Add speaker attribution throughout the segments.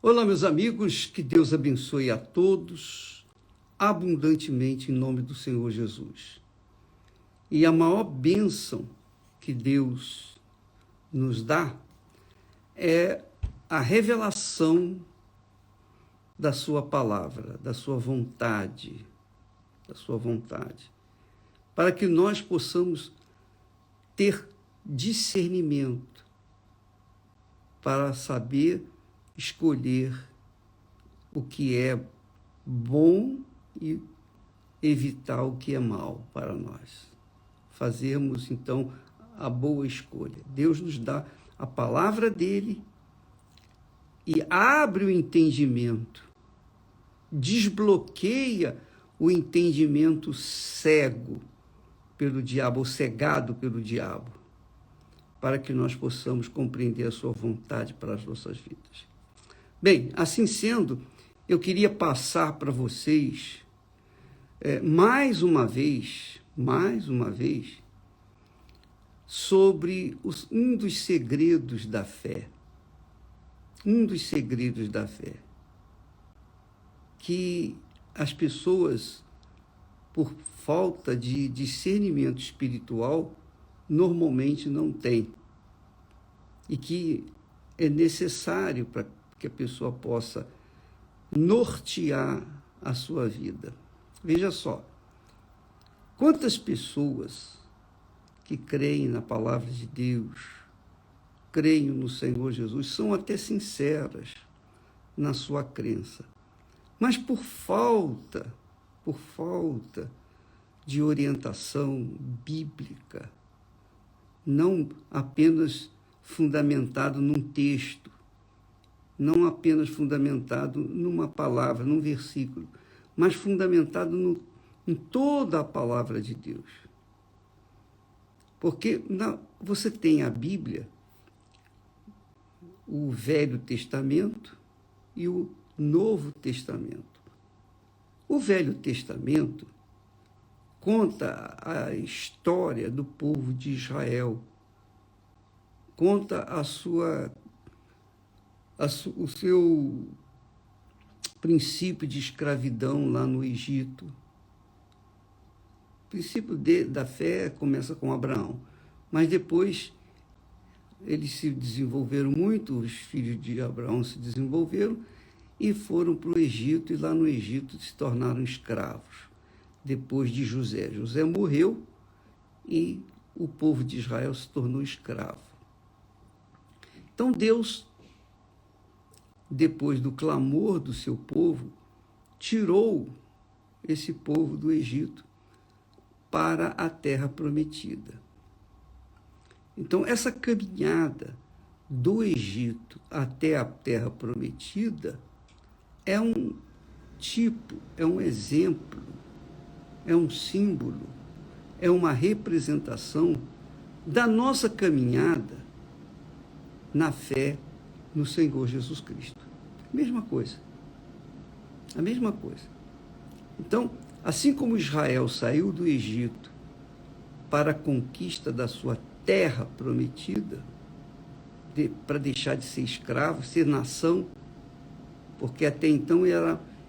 Speaker 1: Olá, meus amigos, que Deus abençoe a todos abundantemente em nome do Senhor Jesus. E a maior bênção que Deus nos dá é a revelação da sua palavra, da sua vontade, para que nós possamos ter discernimento para saber escolher o que é bom e evitar o que é mal para nós. Fazermos, então, a boa escolha. Deus nos dá a palavra dele e abre o entendimento, desbloqueia o entendimento cego pelo diabo, ou cegado pelo diabo, para que nós possamos compreender a sua vontade para as nossas vidas. Bem, assim sendo, eu queria passar para vocês, mais uma vez, sobre um dos segredos da fé. Que as pessoas, por falta de discernimento espiritual, normalmente não têm. E que é necessário para que a pessoa possa nortear a sua vida. Veja só, quantas pessoas que creem na palavra de Deus, creem no Senhor Jesus, são até sinceras na sua crença, mas por falta de orientação bíblica, não apenas fundamentado num texto, não apenas fundamentado numa palavra, num versículo, mas fundamentado em toda a palavra de Deus. Porque você tem a Bíblia, o Velho Testamento e o Novo Testamento. O Velho Testamento conta a história do povo de Israel, conta o seu princípio de escravidão lá no Egito. O princípio da fé começa com Abraão, mas depois eles se desenvolveram muito, os filhos de Abraão se desenvolveram e foram para o Egito, e lá no Egito se tornaram escravos, depois de José. José morreu e o povo de Israel se tornou escravo. Então Deus, depois do clamor do seu povo, tirou esse povo do Egito para a terra prometida. Então, essa caminhada do Egito até a terra prometida é um tipo, é um exemplo, é um símbolo, é uma representação da nossa caminhada na fé no Senhor Jesus Cristo. A mesma coisa. Então, assim como Israel saiu do Egito para a conquista da sua terra prometida, para deixar de ser escravo, ser nação, porque até então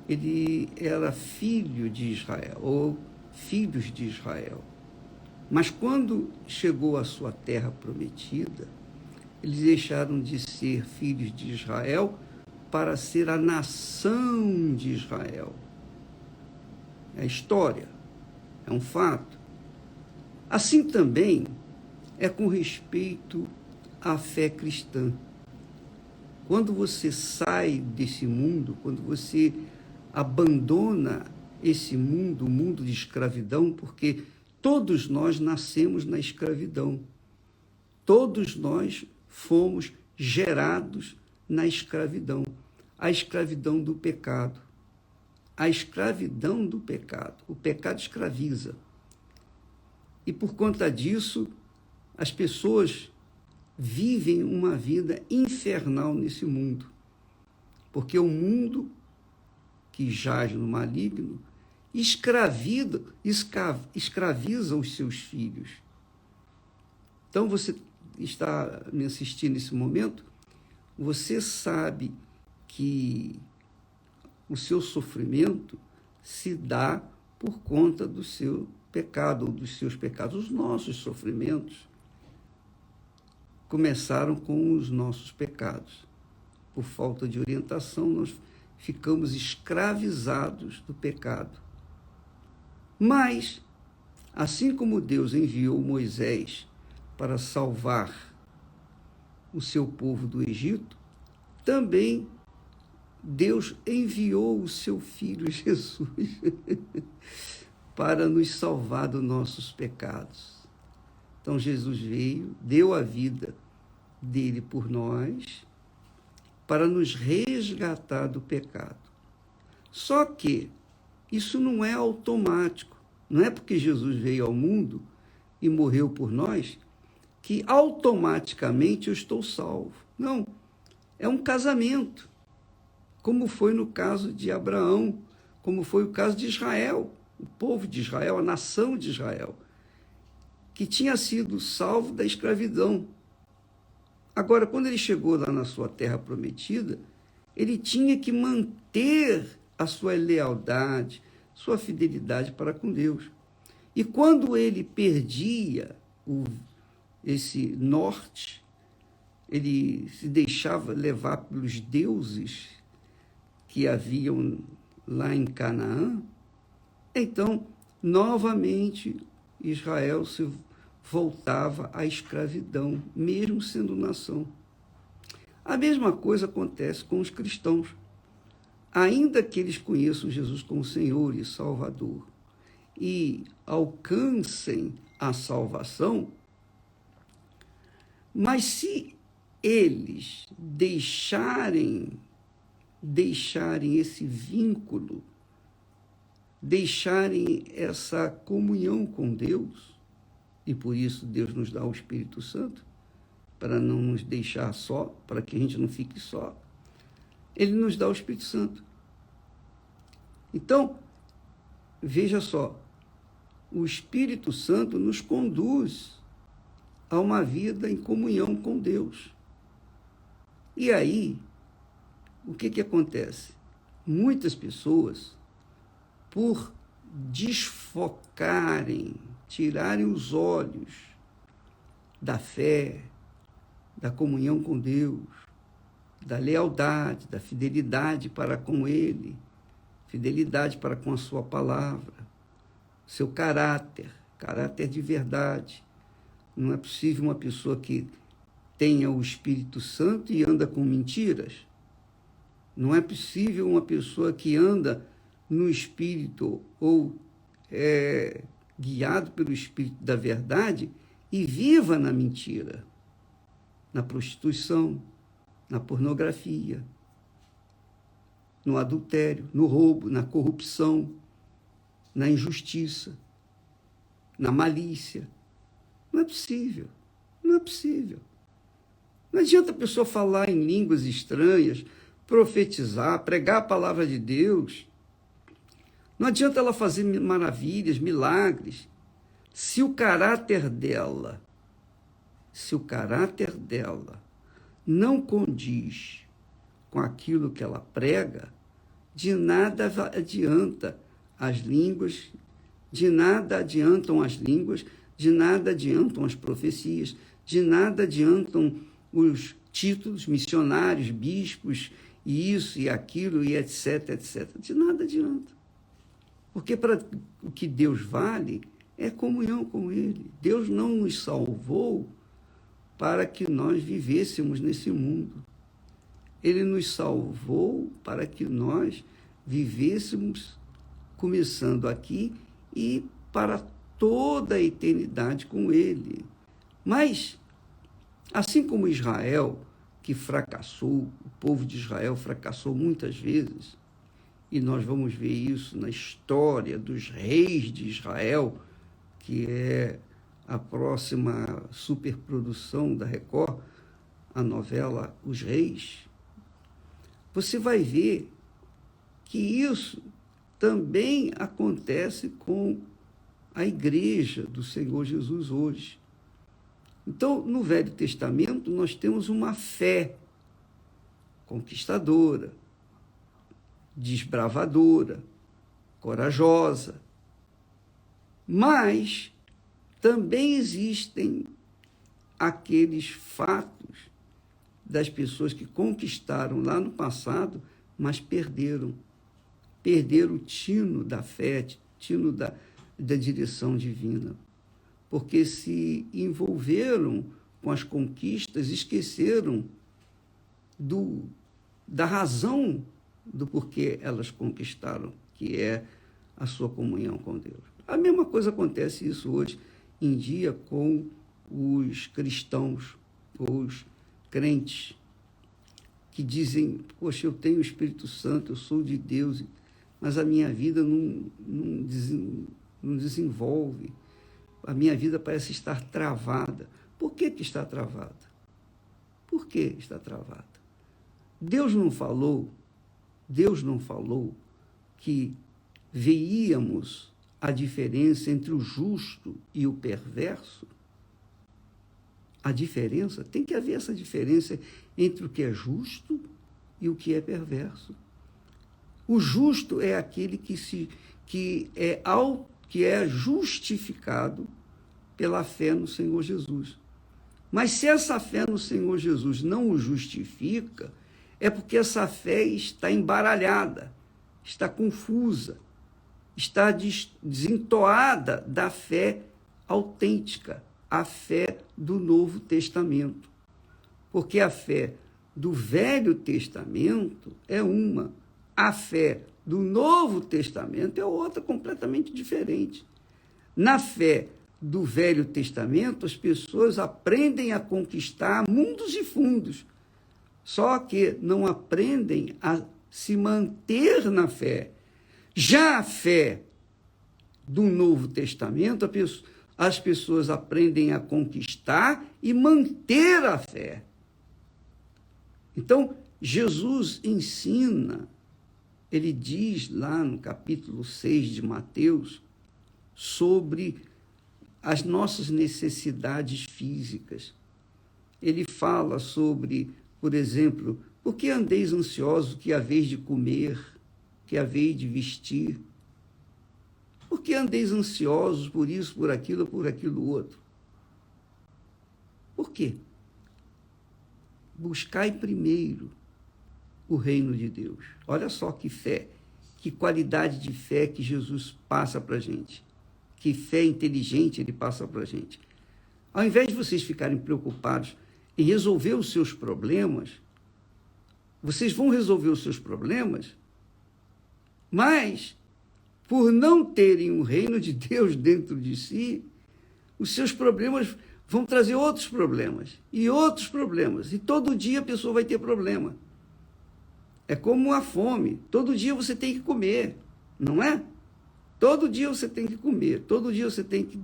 Speaker 1: ele era filho de Israel, ou filhos de Israel. Mas quando chegou à sua terra prometida, eles deixaram de ser filhos de Israel para ser a nação de Israel. É história, é um fato. Assim também é com respeito à fé cristã. Quando você sai desse mundo, quando você abandona esse mundo, o mundo de escravidão, porque todos nós nascemos na escravidão. Todos nós fomos gerados na escravidão. A escravidão do pecado. A escravidão do pecado. O pecado escraviza. E por conta disso, as pessoas vivem uma vida infernal nesse mundo. Porque o mundo que jaz no maligno escraviza os seus filhos. Então, você está me assistindo nesse momento, você sabe que o seu sofrimento se dá por conta do seu pecado, ou dos seus pecados. Os nossos sofrimentos começaram com os nossos pecados. Por falta de orientação, nós ficamos escravizados do pecado. Mas, assim como Deus enviou Moisés para salvar o seu povo do Egito, também Deus enviou o seu Filho Jesus para nos salvar dos nossos pecados. Então Jesus veio, deu a vida dele por nós, para nos resgatar do pecado. Só que isso não é automático. Não é porque Jesus veio ao mundo e morreu por nós que automaticamente eu estou salvo. Não, é um casamento, como foi no caso de Abraão, como foi o caso de Israel, o povo de Israel, a nação de Israel, que tinha sido salvo da escravidão. Agora, quando ele chegou lá na sua terra prometida, ele tinha que manter a sua lealdade, sua fidelidade para com Deus. E quando ele perdia esse norte, ele se deixava levar pelos deuses que haviam lá em Canaã, então, novamente, Israel se voltava à escravidão, mesmo sendo nação. A mesma coisa acontece com os cristãos. Ainda que eles conheçam Jesus como Senhor e Salvador e alcancem a salvação, mas se eles deixarem esse vínculo, deixarem essa comunhão com Deus, e por isso Deus nos dá o Espírito Santo, para não nos deixar só, para que a gente não fique só, ele nos dá o Espírito Santo. Então, veja só, o Espírito Santo nos conduz a uma vida em comunhão com Deus. E aí, o que acontece? Muitas pessoas, por desfocarem, tirarem os olhos da fé, da comunhão com Deus, da lealdade, da fidelidade para com Ele, fidelidade para com a sua palavra, seu caráter de verdade. Não é possível uma pessoa que tenha o Espírito Santo e anda com mentiras. Não é possível uma pessoa que anda no Espírito ou é guiado pelo Espírito da verdade e viva na mentira, na prostituição, na pornografia, no adultério, no roubo, na corrupção, na injustiça, na malícia. Não é possível, não é possível. Não adianta a pessoa falar em línguas estranhas, profetizar, pregar a palavra de Deus. Não adianta ela fazer maravilhas, milagres, se o caráter dela não condiz com aquilo que ela prega, de nada adianta as línguas, de nada adiantam as línguas, de nada adiantam as profecias, de nada adiantam os títulos missionários, bispos, e isso e aquilo, e etc, etc. De nada adianta. Porque para o que Deus vale é comunhão com Ele. Deus não nos salvou para que nós vivêssemos nesse mundo. Ele nos salvou para que nós vivêssemos, começando aqui, e para toda a eternidade com Ele. Mas, assim como Israel, que fracassou, o povo de Israel fracassou muitas vezes, e nós vamos ver isso na história dos reis de Israel, que é a próxima superprodução da Record, a novela Os Reis. Você vai ver que isso também acontece com a igreja do Senhor Jesus hoje. Então, no Velho Testamento, nós temos uma fé conquistadora, desbravadora, corajosa. Mas também existem aqueles fatos das pessoas que conquistaram lá no passado, mas perderam. Perderam o tino da fé, tino da direção divina. Porque se envolveram com as conquistas, esqueceram da razão do porquê elas conquistaram, que é a sua comunhão com Deus. A mesma coisa acontece isso hoje em dia com os cristãos, os crentes, que dizem, poxa, eu tenho o Espírito Santo, eu sou de Deus, mas a minha vida não desenvolve, a minha vida parece estar travada. Por que está travada? Por que está travada? Deus não falou que veíamos a diferença entre o justo e o perverso? A diferença, tem que haver essa diferença entre o que é justo e o que é perverso. O justo é aquele que é justificado pela fé no Senhor Jesus. Mas se essa fé no Senhor Jesus não o justifica, é porque essa fé está embaralhada, está confusa, está desentoada da fé autêntica, a fé do Novo Testamento. Porque a fé do Velho Testamento é uma, a fé do Novo Testamento é outra, completamente diferente. Na fé do Velho Testamento, as pessoas aprendem a conquistar mundos e fundos, só que não aprendem a se manter na fé. Já a fé do Novo Testamento, as pessoas aprendem a conquistar e manter a fé. Então, Jesus ensina, ele diz lá no capítulo 6 de Mateus, sobre as nossas necessidades físicas. Ele fala sobre, por exemplo, por que andeis ansiosos que haveis de comer, que haveis de vestir? Por que andeis ansiosos por isso, por aquilo outro? Por quê? Buscai primeiro o reino de Deus. Olha só que fé, que qualidade de fé que Jesus passa para a gente. Que fé inteligente ele passa para a gente. Ao invés de vocês ficarem preocupados em resolver os seus problemas, vocês vão resolver os seus problemas, mas, por não terem o reino de Deus dentro de si, os seus problemas vão trazer outros problemas, e todo dia a pessoa vai ter problema. É como a fome, todo dia você tem que comer, não é? Todo dia você tem que comer, todo dia você tem que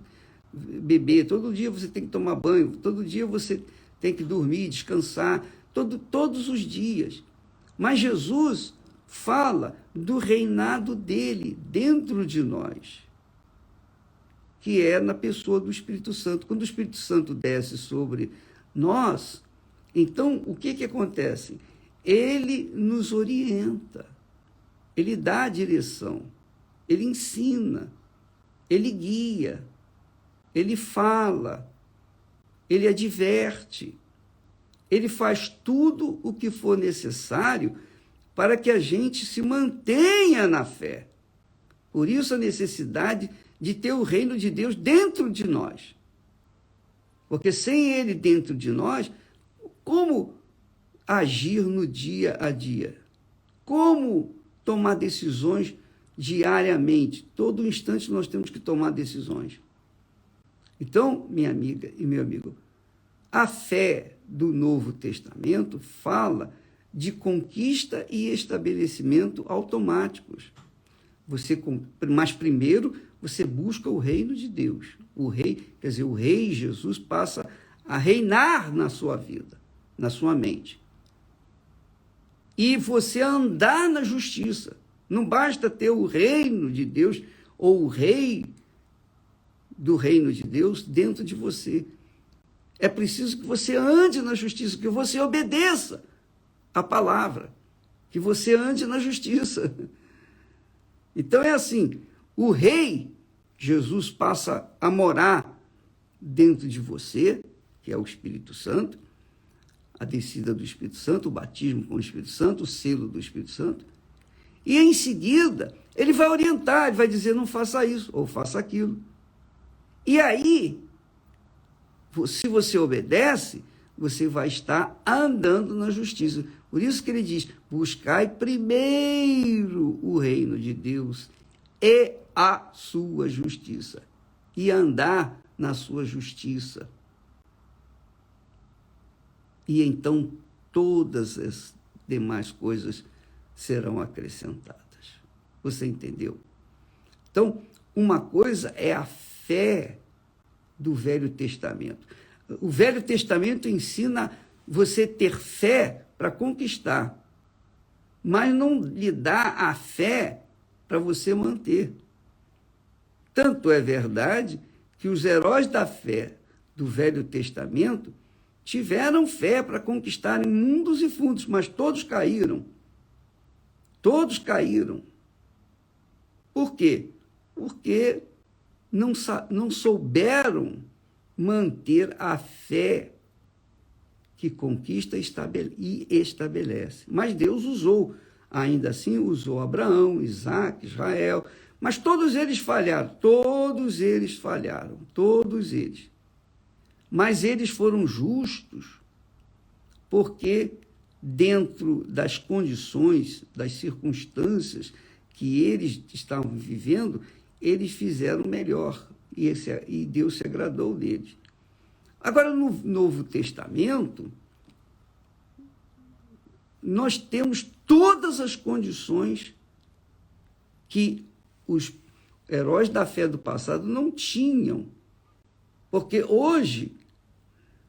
Speaker 1: beber, todo dia você tem que tomar banho, todo dia você tem que dormir, descansar, todos os dias. Mas Jesus fala do reinado dele dentro de nós, que é na pessoa do Espírito Santo. Quando o Espírito Santo desce sobre nós, então o que acontece? Ele nos orienta, ele dá a direção, ele ensina, ele guia, ele fala, ele adverte, ele faz tudo o que for necessário para que a gente se mantenha na fé. Por isso a necessidade de ter o reino de Deus dentro de nós. Porque sem ele dentro de nós, como agir no dia a dia? Como tomar decisões diariamente? Todo instante nós temos que tomar decisões. Então, minha amiga e meu amigo, a fé do Novo Testamento fala de conquista e estabelecimento automáticos. Mas primeiro você busca o reino de Deus. O rei Jesus passa a reinar na sua vida, na sua mente. E você andar na justiça. Não basta ter o reino de Deus ou o rei do reino de Deus dentro de você. É preciso que você ande na justiça, que você obedeça a palavra, que você ande na justiça. Então é assim, o rei, Jesus passa a morar dentro de você, que é o Espírito Santo, a descida do Espírito Santo, o batismo com o Espírito Santo, o selo do Espírito Santo, e em seguida ele vai orientar, ele vai dizer não faça isso ou faça aquilo. E aí, se você obedece, você vai estar andando na justiça. Por isso que ele diz, buscai primeiro o reino de Deus e a sua justiça, e andar na sua justiça. E então todas as demais coisas serão acrescentadas. Você entendeu? Então, uma coisa é a fé do Velho Testamento. O Velho Testamento ensina você ter fé para conquistar, mas não lhe dá a fé para você manter. Tanto é verdade que os heróis da fé do Velho Testamento tiveram fé para conquistarem mundos e fundos, mas todos caíram. Todos caíram. Por quê? Porque não souberam manter a fé que conquista e estabelece. Mas Deus usou, ainda assim usou Abraão, Isaac, Israel, mas todos eles falharam, todos eles. Mas eles foram justos, porque dentro das condições, das circunstâncias que eles estavam vivendo, eles fizeram melhor, e Deus se agradou deles. Agora, no Novo Testamento, nós temos todas as condições que os heróis da fé do passado não tinham. Porque hoje,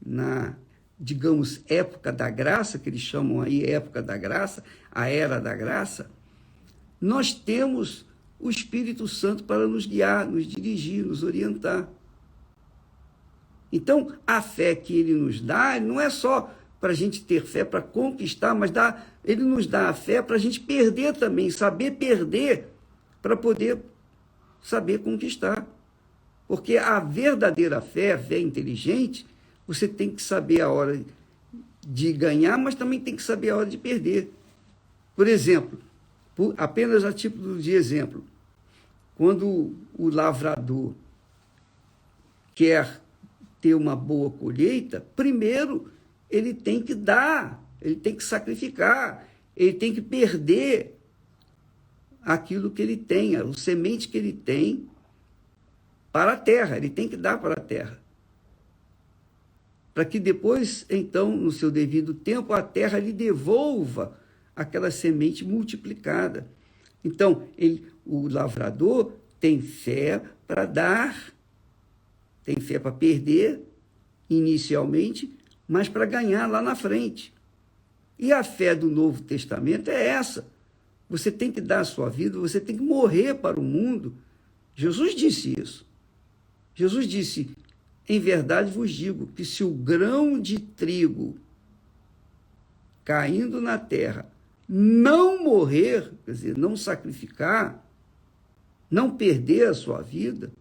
Speaker 1: na, digamos, época da graça, que eles chamam aí época da graça, a era da graça, nós temos o Espírito Santo para nos guiar, nos dirigir, nos orientar. Então, a fé que ele nos dá não é só para a gente ter fé para conquistar, mas ele nos dá a fé para a gente perder também, saber perder, para poder saber conquistar. Porque a verdadeira fé, a fé inteligente, você tem que saber a hora de ganhar, mas também tem que saber a hora de perder. Por exemplo, apenas a título de exemplo, quando o lavrador quer ter uma boa colheita, primeiro ele tem que dar, ele tem que sacrificar, ele tem que perder aquilo que ele tem, o semente que ele tem para a terra, ele tem que dar para a terra. Para que depois, então, no seu devido tempo, a terra lhe devolva aquela semente multiplicada. Então, o lavrador tem fé para dar, tem fé para perder inicialmente, mas para ganhar lá na frente. E a fé do Novo Testamento é essa. Você tem que dar a sua vida, você tem que morrer para o mundo. Jesus disse isso. Jesus disse, em verdade vos digo, que se o grão de trigo caindo na terra não morrer, quer dizer, não sacrificar, não perder a sua vida,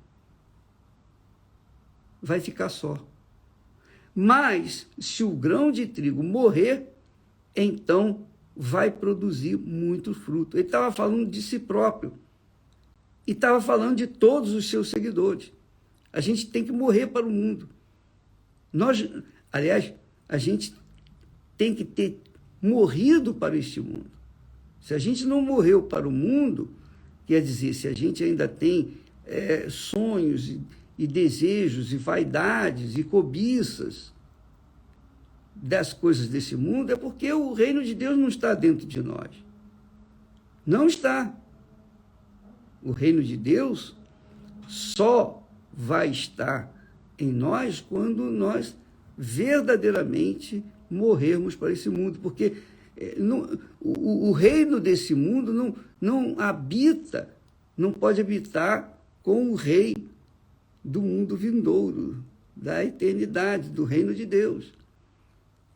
Speaker 1: vai ficar só. Mas, se o grão de trigo morrer, então vai produzir muito fruto. Ele estava falando de si próprio. E estava falando de todos os seus seguidores. A gente tem que morrer para o mundo. Aliás, a gente tem que ter morrido para este mundo. Se a gente não morreu para o mundo, quer dizer, se a gente ainda tem sonhos e desejos e vaidades e cobiças das coisas desse mundo, é porque o reino de Deus não está dentro de nós. Não está. O reino de Deus só vai estar em nós quando nós verdadeiramente morrermos para esse mundo, porque o reino desse mundo não habita, não pode habitar com o rei do mundo vindouro, da eternidade, do reino de Deus.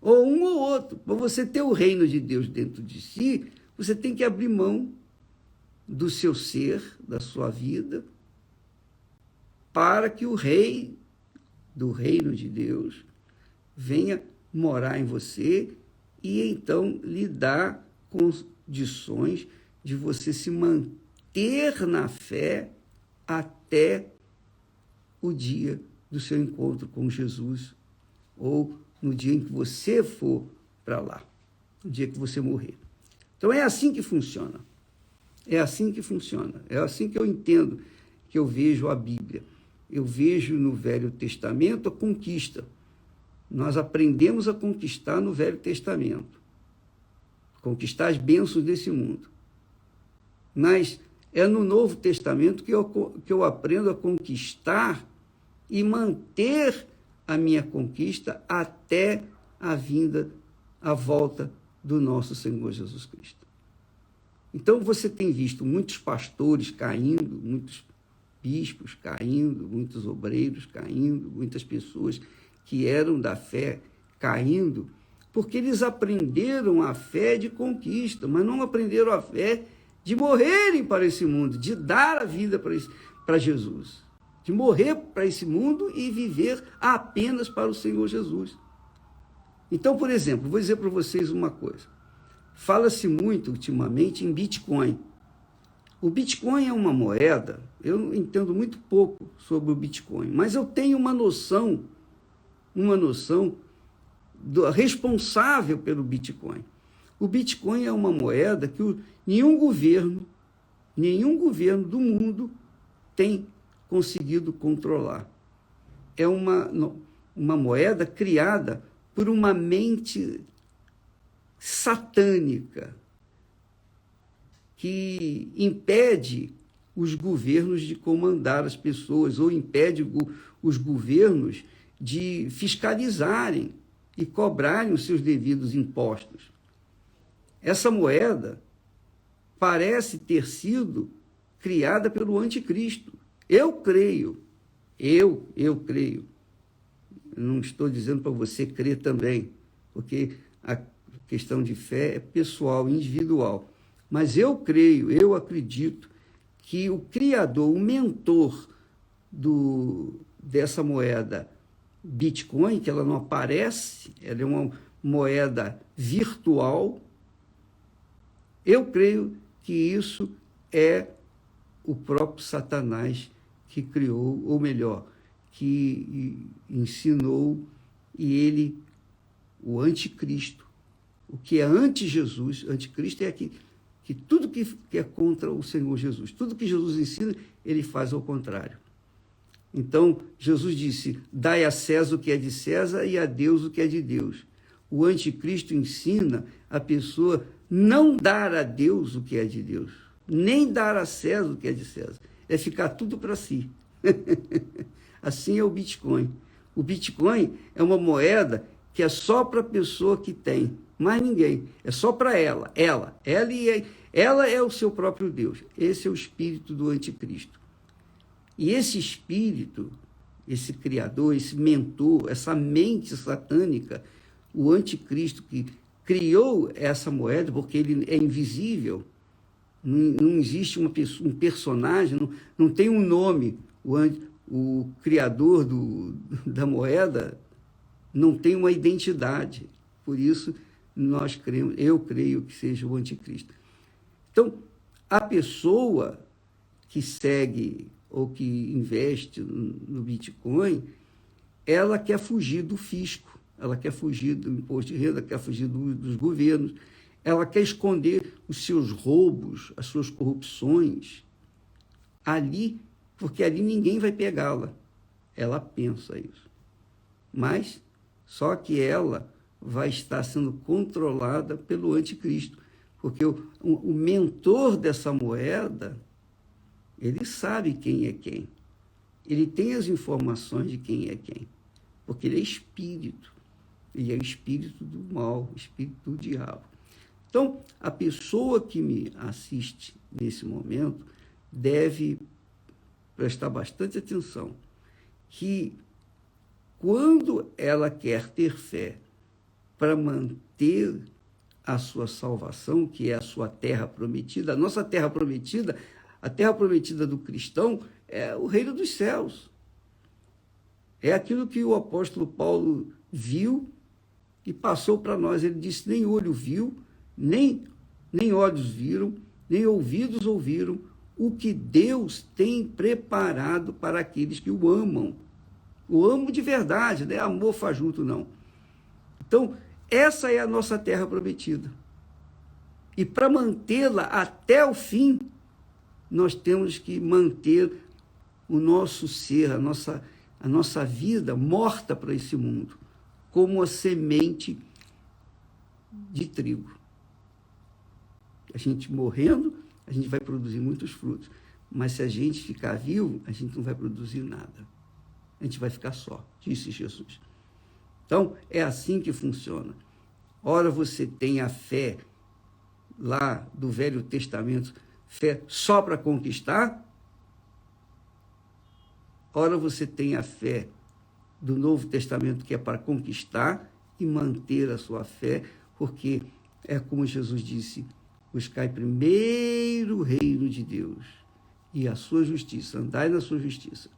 Speaker 1: Ou um ou outro. Para você ter o reino de Deus dentro de si, Você tem que abrir mão do seu ser, da sua vida, para que o rei do reino de Deus venha morar em você e então lhe dar condições de você se manter na fé até o dia do seu encontro com Jesus, ou no dia em que você for para lá, no dia que você morrer. Então é assim que funciona. É assim que funciona. É assim que eu entendo, que eu vejo a Bíblia. Eu vejo no Velho Testamento a conquista. Nós aprendemos a conquistar no Velho Testamento. Conquistar as bênçãos desse mundo. Mas é no Novo Testamento que eu aprendo a conquistar e manter a minha conquista até a vinda, a volta do nosso Senhor Jesus Cristo. Então você tem visto muitos pastores caindo, muitos bispos caindo, muitos obreiros caindo, muitas pessoas que eram da fé caindo, porque eles aprenderam a fé de conquista, mas não aprenderam a fé de morrerem para esse mundo, de dar a vida para Jesus, de morrer para esse mundo e viver apenas para o Senhor Jesus. Então, por exemplo, vou dizer para vocês uma coisa. Fala-se muito ultimamente em Bitcoin. O Bitcoin é uma moeda, eu entendo muito pouco sobre o Bitcoin, mas eu tenho uma noção responsável pelo Bitcoin. O Bitcoin é uma moeda que nenhum governo do mundo tem conseguido controlar. É uma moeda criada por uma mente satânica que impede os governos de comandar as pessoas, ou impede os governos de fiscalizarem e cobrarem os seus devidos impostos. Essa moeda parece ter sido criada pelo anticristo. Eu creio. Não estou dizendo para você crer também, porque a questão de fé é pessoal, individual. Mas eu creio, eu acredito que o criador, o mentor dessa moeda Bitcoin, que ela não aparece, ela é uma moeda virtual, eu creio que isso é o próprio Satanás que criou, ou melhor, que ensinou, e ele, o anticristo, o que é anti-Jesus, anticristo é aqui, que tudo que é contra o Senhor Jesus, tudo que Jesus ensina, ele faz ao contrário. Então, Jesus disse, dai a César o que é de César e a Deus o que é de Deus. O anticristo ensina a pessoa não dar a Deus o que é de Deus, nem dar a César o que é de César. É ficar tudo para si. Assim é o Bitcoin. O Bitcoin é uma moeda que é só para a pessoa que tem, mais ninguém. É só para ela. Ela é o seu próprio Deus. Esse é o espírito do anticristo. E esse espírito, esse criador, esse mentor, essa mente satânica, o anticristo que criou essa moeda, porque ele é invisível, não existe um personagem, não tem um nome. O criador da moeda não tem uma identidade. Por isso, eu creio que seja o anticristo. Então, a pessoa que segue ou que investe no Bitcoin, ela quer fugir do fisco, ela quer fugir do imposto de renda, quer fugir dos governos, ela quer esconder os seus roubos, as suas corrupções ali, porque ali ninguém vai pegá-la. Ela pensa isso. Mas só que ela vai estar sendo controlada pelo anticristo, porque o mentor dessa moeda, ele sabe quem é quem. Ele tem as informações de quem é quem, porque ele é espírito. Ele é o espírito do mal, o espírito do diabo. Então, a pessoa que me assiste nesse momento deve prestar bastante atenção que quando ela quer ter fé para manter a sua salvação, que é a sua terra prometida. A nossa terra prometida, a terra prometida do cristão, é o reino dos céus. É aquilo que o apóstolo Paulo viu e passou para nós. Ele disse: nem olho viu, nem olhos viram, nem ouvidos ouviram o que Deus tem preparado para aqueles que o amam. O amo de verdade, não é amor fajuto, não. Então, essa é a nossa terra prometida. E para mantê-la até o fim, nós temos que manter o nosso ser, a nossa vida morta para esse mundo, como a semente de trigo. A gente morrendo, a gente vai produzir muitos frutos. Mas se a gente ficar vivo, a gente não vai produzir nada. A gente vai ficar só, disse Jesus. Então, é assim que funciona. Ora você tem a fé lá do Velho Testamento, fé só para conquistar. Ora você tem a fé do Novo Testamento, que é para conquistar e manter a sua fé, porque é como Jesus disse: buscai primeiro o reino de Deus e a sua justiça, andai na sua justiça,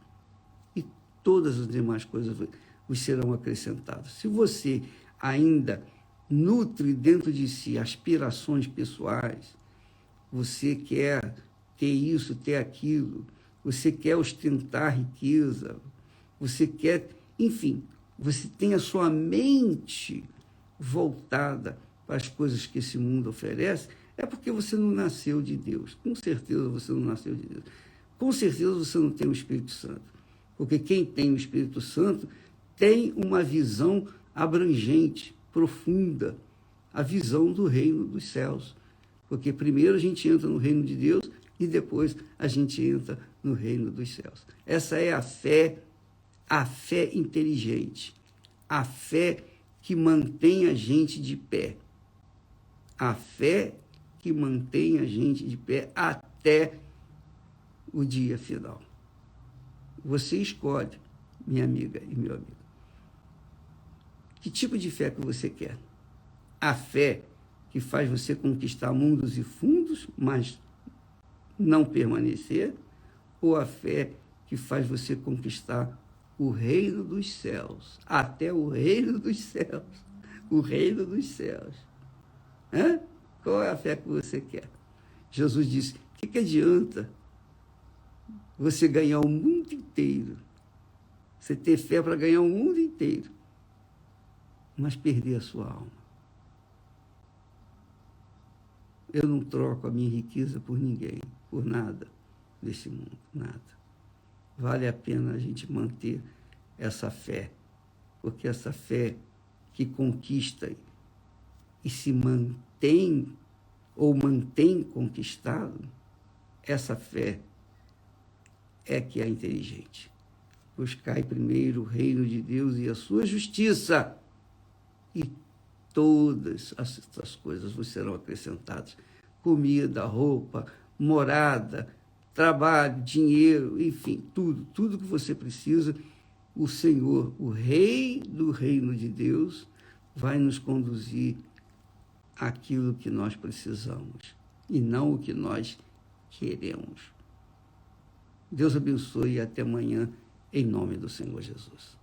Speaker 1: e todas as demais coisas vos serão acrescentadas. Se você ainda nutre dentro de si aspirações pessoais, você quer ter isso, ter aquilo, você quer ostentar riqueza, você quer, enfim, você tem a sua mente voltada para as coisas que esse mundo oferece, é porque você não nasceu de Deus. Com certeza você não nasceu de Deus. Com certeza você não tem o Espírito Santo. Porque quem tem o Espírito Santo tem uma visão abrangente, profunda, a visão do reino dos céus. Porque primeiro a gente entra no reino de Deus e depois a gente entra no reino dos céus. Essa é a fé inteligente, a fé que mantém a gente de pé, a fé que mantém a gente de pé até o dia final. Você escolhe, minha amiga e meu amigo, que tipo de fé que você quer. A fé que faz você conquistar mundos e fundos, mas não permanecer, ou a fé que faz você conquistar o reino dos céus, até o reino dos céus, o reino dos céus. Hã? Qual é a fé que você quer? Jesus disse: o que adianta você ganhar o mundo inteiro, você ter fé para ganhar o mundo inteiro, mas perder a sua alma? Eu não troco a minha riqueza por ninguém, por nada desse mundo, nada. Vale a pena a gente manter essa fé, porque essa fé que conquista e se mantém, ou mantém conquistado, essa fé é que é inteligente. Buscai primeiro o reino de Deus e a sua justiça, e todas essas coisas vos serão acrescentadas: comida, roupa, morada, trabalho, dinheiro, enfim, tudo que você precisa. O Senhor, o Rei do reino de Deus, vai nos conduzir àquilo que nós precisamos e não o que nós queremos. Deus abençoe e até amanhã, em nome do Senhor Jesus.